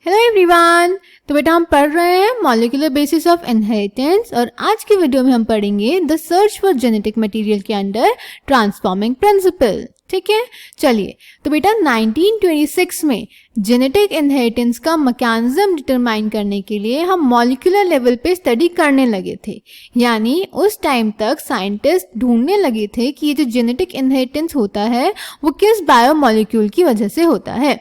Hello everyone. तो बेटा हम पढ़ रहे हैं मॉलिक्यूलर बेसिस ऑफ इनहेरिटेंस और आज की वीडियो में हम पढ़ेंगे the search for genetic material के अंडर ट्रांसफॉर्मिंग प्रिंसिपल। ठीक है, चलिए। तो बेटा 1926 में जेनेटिक इनहेरिटेंस का मैकेनिज्म डिटरमाइन करने के लिए हम मॉलिक्यूलर लेवल पे स्टडी करने लगे थे। यानी उस टाइम तक साइंटिस्ट ढूंढने लगे थे कि ये जो जेनेटिक इनहेरिटेंस होता है वो किस बायोमॉलिक्यूल की वजह से होता है।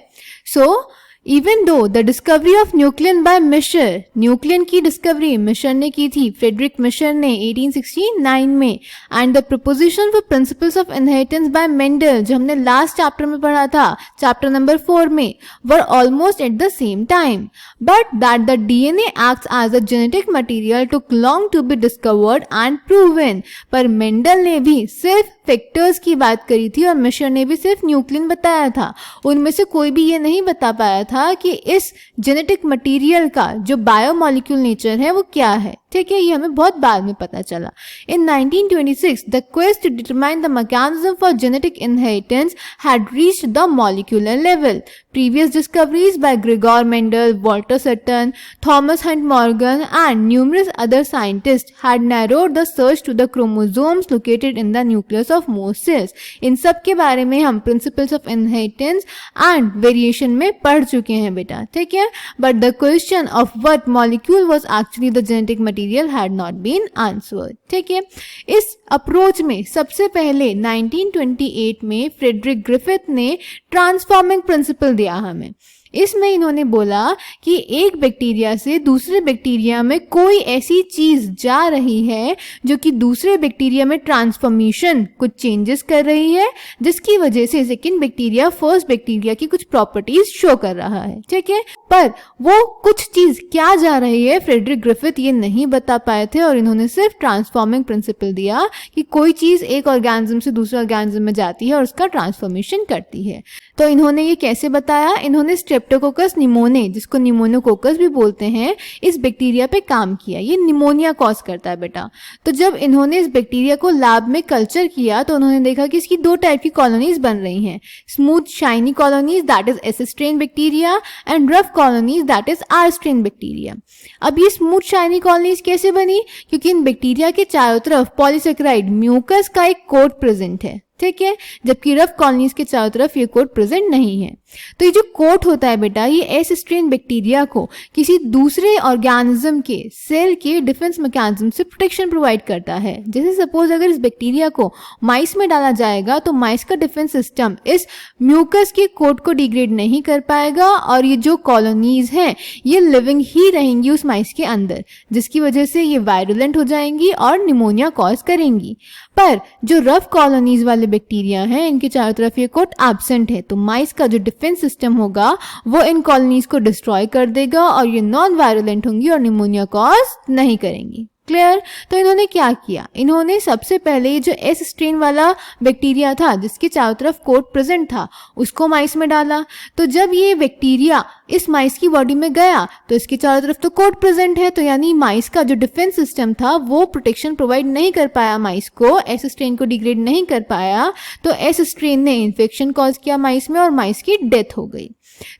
Even though the discovery of nuclein by Michel, nucleon की डिस्कवरी मिशर ने की थी, फ्रेडरिक मिशर ने 1869 में, and the proposition for principles of inheritance by Mendel, जो हमने लास्ट चैप्टर में पढ़ा था, चैप्टर नंबर 4 में, were almost at the same time, but that the DNA acts as a genetic material took long to be discovered and proven। पर Mendel ने भी सिर्फ फैक्टर्स की बात करी थी और मिशर ने भी सिर्फ न्यूक्लियन बताया था। उनमें से कोई भी ये नहीं बता पाया था कि इस जेनेटिक मटेरियल का जो बायोमॉलिक्यूल नेचर है वो क्या है। ठीक है, ये हमें बहुत बाद में पता चला। In 1926 the quest to determine the mechanism for genetic inheritance had reached the molecular level. Previous discoveries by Gregor Mendel, Walter Sutton, Thomas Hunt Morgan and numerous other scientists had narrowed the search to the chromosomes located in the nucleus of most cells। इन सब के बारे में हम principles of inheritance and variation में पढ़ चुके हैं बेटा। ठीक है, but the question of what molecule was actually the genetic material had not been answered। ठीक है, इस अप्रोच में सबसे पहले 1928 में फ्रेडरिक ग्रिफिथ ने ट्रांसफॉर्मिंग प्रिंसिपल दिया हमें। इसमें इन्होंने बोला कि एक बैक्टीरिया से दूसरे बैक्टीरिया में कोई ऐसी चीज जा रही है जो कि दूसरे बैक्टीरिया में ट्रांसफॉर्मेशन कुछ चेंजेस कर रही है, जिसकी वजह से सेकंड बैक्टीरिया फर्स्ट बैक्टीरिया की कुछ प्रॉपर्टीज शो कर रहा है। ठीक है, पर वो कुछ चीज क्या जा रही है फ्रेडरिक ग्रिफिथ ये नहीं बता पाए थे और इन्होंने सिर्फ ट्रांसफॉर्मिंग प्रिंसिपल दिया कि कोई चीज एक ऑर्गेनिज्म से दूसरे ऑर्गेनिज्म में जाती है और उसका ट्रांसफॉर्मेशन करती है। तो इन्होंने ये कैसे बताया? इन्होंने स्ट्रेप्टोकोकस निमोने, जिसको निमोनोकोकस भी बोलते हैं, इस बैक्टीरिया पे काम किया। ये निमोनिया कॉज करता है बेटा। तो जब इन्होंने इस बैक्टीरिया को लैब में कल्चर किया तो उन्होंने देखा कि इसकी दो टाइप की कॉलोनीज बन रही हैं, smooth shiny colonies that is S strain bacteria and rough colonies that is are strain bacteria. अब ये स्मूथ शाइनी कॉलोनीज कैसे बनी? क्योंकि इन बैक्टीरिया के चारों तरफ पॉलीसेकेराइड म्यूकस का एक कोट प्रेजेंट है। ठीक है, जबकि रफ कॉलोनीज के चारों तरफ ये कोट प्रेजेंट नहीं है। तो ये जो कोट होता है बेटा, ये एस स्ट्रेन बैक्टीरिया को किसी दूसरे ऑर्गेनिज्म के सेल के डिफेंस मैकेनिज्म से प्रोटेक्शन प्रोवाइड करता है। जैसे सपोज अगर इस बैक्टीरिया को माइस में डाला जाएगा तो माइस का डिफेंस सिस्टम इस म्यूकस के कोट को डिग्रेड नहीं कर पाएगा और ये जो कॉलोनीज हैं ये लिविंग ही रहेंगी उस माइस के अंदर, जिसकी वजह से ये वायरुलेंट हो जाएंगी और निमोनिया कॉज करेंगी। पर जो रफ कॉलोनीज वाले बैक्टीरिया हैं इनके चारों तरफ ये कोट एब्सेंट है, तो माइस का जो डिफेंस सिस्टम होगा वो इन कॉलोनीज को डिस्ट्रॉय कर देगा और ये नॉन वायरुलेंट होंगी और निमोनिया कॉज नहीं करेंगी। क्लियर? तो इन्होंने क्या किया? इन्होंने सबसे पहले जो एस स्ट्रेन वाला बैक्टीरिया था जिसके चारों तरफ कोट प्रेजेंट था उसको माइस में डाला। तो जब ये बैक्टीरिया इस माइस की बॉडी में गया तो इसके चारों तरफ तो कोट प्रेजेंट है, तो यानी माइस का जो डिफेंस सिस्टम था वो प्रोटेक्शन प्रोवाइड नहीं कर पाया माइस को, एस स्ट्रेन को डिग्रेड नहीं कर पाया, तो एस स्ट्रेन ने इन्फेक्शन कॉज किया माइस में और माइस की डेथ हो गई।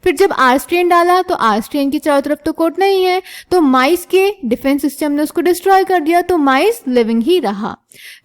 फिर जब आर स्ट्रेन डाला तो आर स्ट्रेन की चारों तरफ तो कोट नहीं है, तो माइस के डिफेंस सिस्टम ने उसको डिस्ट्रॉय कर दिया, तो माइस लिविंग ही रहा।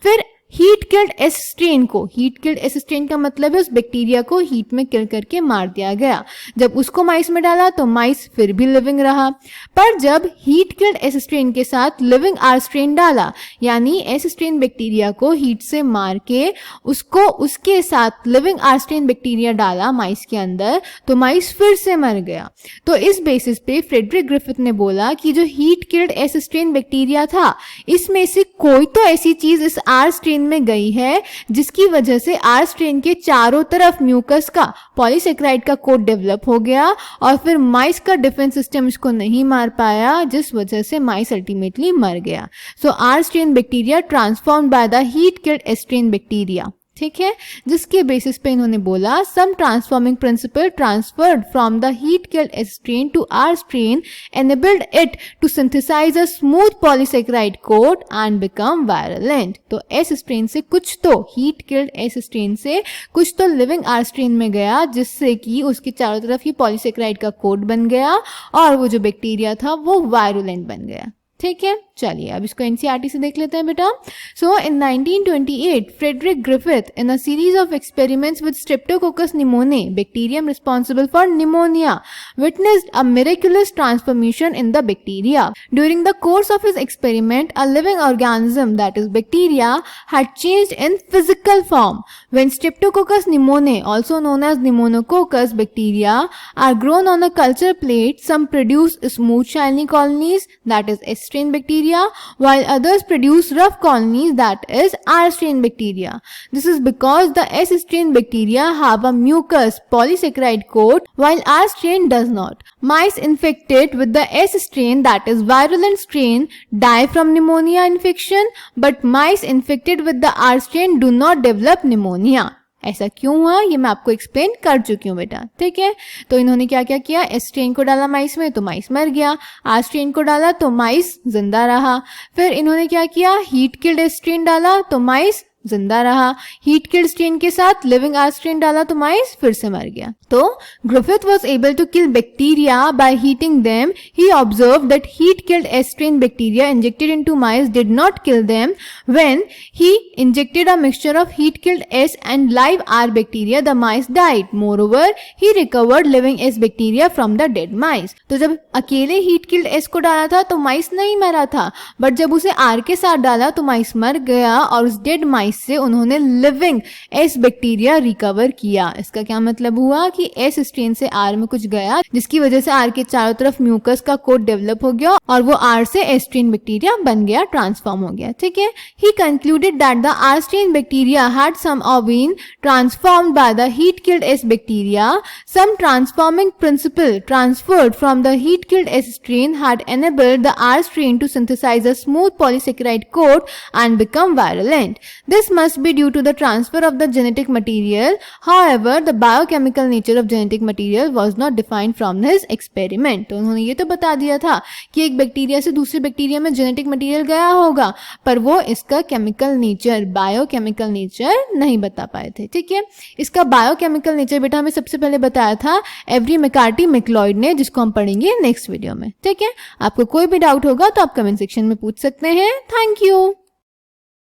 फिर हीट किल्ड एस स्ट्रेन को, हीट किल्ड एस स्ट्रेन का मतलब है उस बैक्टीरिया को हीट में किल करके मार दिया गया। जब उसको माइस में डाला तो माइस फिर भी लिविंग रहा। पर जब हीट किल्ड एस स्ट्रेन के साथ लिविंग आर स्ट्रेन डाला, यानी एस स्ट्रेन बैक्टीरिया को हीट से मार के उसको उसके साथ लिविंग आर स्ट्रेन बैक्टीरिया डाला माइस के अंदर, तो माइस फिर से मर गया। तो इस बेसिस पे फ्रेडरिक ग्रिफिथ ने बोला कि जो heat killed S strain bacteria था इसमें से कोई तो ऐसी चीज इस आर स्ट्रेन में गई है जिसकी वजह से आर स्ट्रेन के चारों तरफ म्यूकस का पॉलीसेकेराइड का कोट डेवलप हो गया और फिर माइस का डिफेंस सिस्टम इसको नहीं मार पाया, जिस वजह से माइस अल्टीमेटली मर गया। So R strain bacteria transformed by the heat killed S strain bacteria. ठीक है, जिसके बेसिस पे इन्होंने बोला some transforming principle transferred from the heat killed S strain to R strain enabled it to synthesize a smooth polysaccharide coat and become virulent। तो S strain से कुछ तो हीट किल्ड एस स्ट्रेन से कुछ तो लिविंग आर स्ट्रेन में गया, जिससे कि उसके चारों तरफ ये पॉलीसेक्राइड का कोट बन गया और वो जो बैक्टीरिया था वो वायरुलेंट बन गया। ठीक है, चलिए अब इसको एनसीईआरटी से देख लेते हैं बेटा। So in 1928 Frederick Griffith in a series of experiments with Streptococcus pneumoniae, bacterium responsible for pneumonia, witnessed a miraculous transformation in the bacteria. During the course of his experiment, a living organism, that is bacteria, had changed in physical form. When Streptococcus pneumoniae, also known as pneumococcus bacteria, are grown on a culture plate, some produce smooth shiny colonies, that is S strain bacteria, while others produce rough colonies, that is R strain bacteria. This is because the S strain bacteria have a mucus polysaccharide coat while R strain does not. Mice infected with the S strain, that is virulent strain, die from pneumonia infection, but mice infected with the R strain do not develop pneumonia. ऐसा क्यों हुआ ये मैं आपको explain कर चुकी हूँ बेटा। ठीक है, तो इन्होंने क्या क्या किया, एस स्ट्रेन को डाला माइस में तो माइस मर गया, आर स्ट्रेन को डाला तो माइस जिंदा रहा। फिर इन्होंने क्या किया, हीट किल्ड एस स्ट्रेन डाला तो माइस जिंदा रहा, हीट किल्ड स्ट्रेन के साथ लिविंग आर स्ट्रेन डाला तो माइस फिर से मर गया। तो Griffith was able to kill bacteria by heating them. He observed that heat killed S strain bacteria injected into mice did not kill them. When he injected a mixture of heat killed S and live R bacteria the mice died. Moreover he recovered living S bacteria from the dead mice. तो जब अकेले heat killed S को डाला था तो माइस नहीं मरा था, बट जब उसे आर के साथ डाला तो माइस मर गया और उस डेड माइस से उन्होंने लिविंग एस बैक्टीरिया रिकवर किया। इसका क्या मतलब हुआ कि एस स्ट्रेन से आर में कुछ गया जिसकी वजह से आर के चारों तरफ म्यूकस का कोट डेवलप हो गया और वो आर से एस स्ट्रेन बैक्टीरिया बन गया, ट्रांसफॉर्म हो गया। ठीक है, he concluded that the R strain bacteria had somehow been transformed by the heat killed S bacteria. Some transforming principle transferred from the heat killed S strain had enabled the R strain to synthesize a smooth polysaccharide coat and become virulent. This must be due to the transfer of the genetic material. However, the biochemical nature of genetic material was not defined from his experiment. तो उन्होंने ये तो बता दिया था कि एक bacteria से दूसरे बैक्टीरिया में जेनेटिक मटेरियल गया होगा, पर वो इसका केमिकल नेचर, बायोकेमिकल नेचर नहीं बता पाए थे। ठीक है, इसका बायोकेमिकल नेचर बेटा हमें सबसे पहले बताया था एवरी मैकार्टी मैक्लॉइड ने, जिसको हम पढ़ेंगे नेक्स्ट वीडियो में। ठीक है, आपको कोई भी डाउट होगा तो आप कमेंट सेक्शन में पूछ सकते हैं। Thank you.